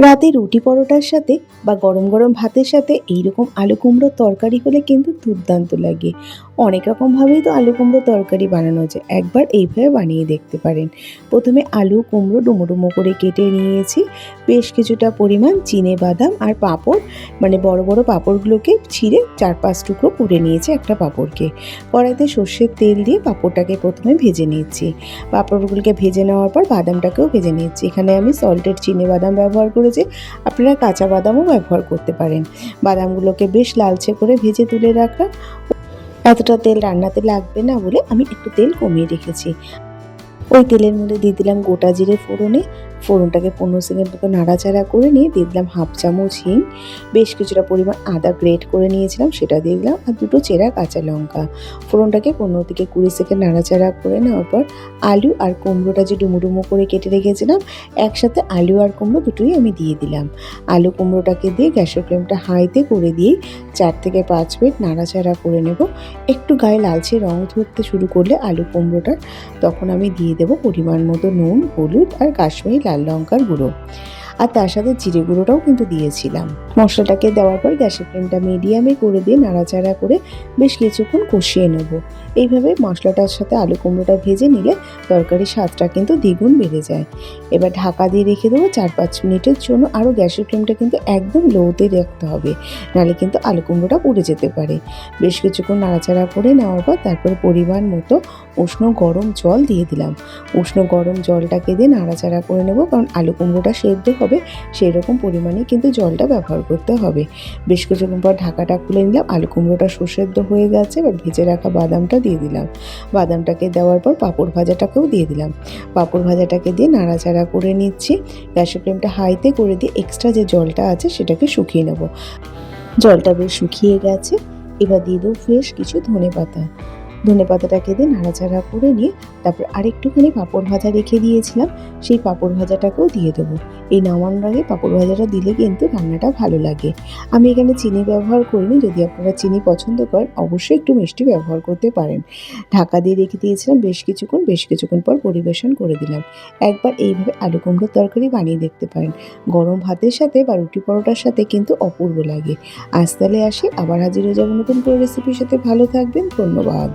রাতে রুটি পরোটার সাথে বা গরম গরম ভাতের সাথে এইরকম আলু কুমড়োর তরকারি হলে কিন্তু দুর্দান্ত লাগে। অনেক রকমভাবেই তো আলু কুমড়োর তরকারি বানানো যায়, একবার এইভাবে বানিয়ে দেখতে পারেন। প্রথমে আলু কুমড়ো ডুমো ডুমো করে কেটে নিয়েছি। বেশ কিছুটা পরিমাণ চিনেবাদাম আর পাঁপড়, মানে বড় বড় পাঁপড়গুলোকে ছিঁড়ে 4-5 টুকরো করে নিয়েছি একটা পাঁপড়কে। কড়াইতে সর্ষের তেল দিয়ে পাঁপড়টাকে প্রথমে ভেজে নিচ্ছি। পাঁপড়গুলোকে ভেজে নেওয়ার পর বাদামটাকেও ভেজে নিচ্ছি। এখানে আমি সল্টেড চিনেবাদাম ব্যবহার করেছি, আপনারা কাঁচা বাদামও ব্যবহার করতে পারেন। বাদামগুলোকে বেশ লালচে করে ভেজে তুলে রাখলাম। এতটা তেল রান্নাতে লাগবে না বলে আমি একটু তেল কমিয়ে রেখেছি। ওই তেলের মধ্যে দিয়ে দিলাম গোটা জিরে ফোড়নে। ফোড়নটাকে 15 সেকেন্ড মতো নাড়াচাড়া করে নিয়ে দিয়ে দিলাম 1/2 চামচ হিং। বেশ কিছুটা পরিমাণ আদা গ্রেট করে নিয়েছিলাম, সেটা দিয়ে দিলাম, আর 2টো চেরা কাঁচা লঙ্কা। ফোড়নটাকে 15 থেকে 20 সেকেন্ড নাড়াচাড়া করে নেওয়ার পর আলু আর কুমড়োটা যে ডুমো ডুমো করে কেটে রেখেছিলাম, একসাথে আলু আর কুমড়ো দুটোই আমি দিয়ে দিলাম। আলু কুমড়োটাকে দিয়ে গ্যাসের ফ্লেমটা হাইতে করে দিয়েই 4 থেকে 5 মিনিট নাড়াচাড়া করে নেব। একটু গায়ে লালচে রং ধরতে শুরু করলে আলু কুমড়োটার, তখন আমি দিয়ে দেবো পরিমাণ মতো নুন, হলুদ আর কাশ্মীরি লাল লঙ্কার গুঁড়ো, আর তার সাথে জিরে গুঁড়োটাও কিন্তু দিয়েছিলাম। মশলাটাকে দেওয়ার পর গ্যাসের ফ্লেমটা মিডিয়ামে করে দিয়ে নাড়াচাড়া করে বেশ কিছুক্ষণ কষিয়ে নেব। এইভাবে মশলাটার সাথে আলু কুমড়োটা ভেজে নিলে তরকারির স্বাদটা কিন্তু দ্বিগুণ বেড়ে যায়। এবার ঢাকা দিয়ে রেখে দেবো 4-5 মিনিটের জন্য। আরও গ্যাসের ফ্লেমটা কিন্তু একদম লোতে রাখতে হবে, নাহলে কিন্তু আলু কুমড়োটা পুড়ে যেতে পারে। বেশ কিছুক্ষণ নাড়াচাড়া করে নেওয়ার পর তারপরে পরিমাণ মতো উষ্ণ গরম জল দিয়ে দিলাম। উষ্ণ গরম জলটাকে দিয়ে নাড়াচাড়া করে নেব, কারণ আলু কুমড়োটা সেদ্ধ হবে সেই রকম পরিমাণে কিন্তু জলটা ব্যবহার করতে হবে। বেশ কিছুক্ষণ পর ঢাকাটা খুলে নিলাম। আলু কুমড়োটা সুসেদ্ধ হয়ে গেছে। এবার ভেজে রাখা বাদামটা দিয়ে দিলাম। বাদামটাকে দেওয়ার পর পাঁপড় ভাজাটাকেও দিয়ে দিলাম। পাঁপড় ভাজাটাকে দিয়ে নাড়াচাড়া করে নিচ্ছি। গ্যাসের ফ্লেমটা হাইতে করে দিয়ে এক্সট্রা যে জলটা আছে সেটাকে শুকিয়ে নেব। জলটা বেশ শুকিয়ে গেছে। এবার দিয়ে দেবো ফ্রেশ কিছু ধনেপাতা। ধনেপাতাটাকে দিয়ে নাড়াচাড়া করে নিয়ে তারপর আরেকটুখানি পাঁপড় ভাজা রেখে দিয়েছিলাম, সেই পাঁপড় ভাজাটাকেও দিয়ে দেবো। এই নামানোর আগে পাঁপড় ভাজাটা দিলে কিন্তু রান্নাটা ভালো লাগে। আমি এখানে চিনি ব্যবহার করিনি, যদি আপনারা চিনি পছন্দ করেন অবশ্যই একটু মিষ্টি ব্যবহার করতে পারেন। ঢাকা দিয়ে রেখে দিয়েছিলাম বেশ কিছুক্ষণ পর পরিবেশন করে দিলাম। একবার এইভাবে আলু কুমড়োর তরকারি বানিয়ে দেখতে পারেন। গরম ভাতের সাথে বা রুটি পরোটার সাথে কিন্তু অপূর্ব লাগে। আজ তাহলে আসি, আবার হাজির হয়ে যাবো নতুন করে রেসিপির সাথে। ভালো থাকবেন, ধন্যবাদ।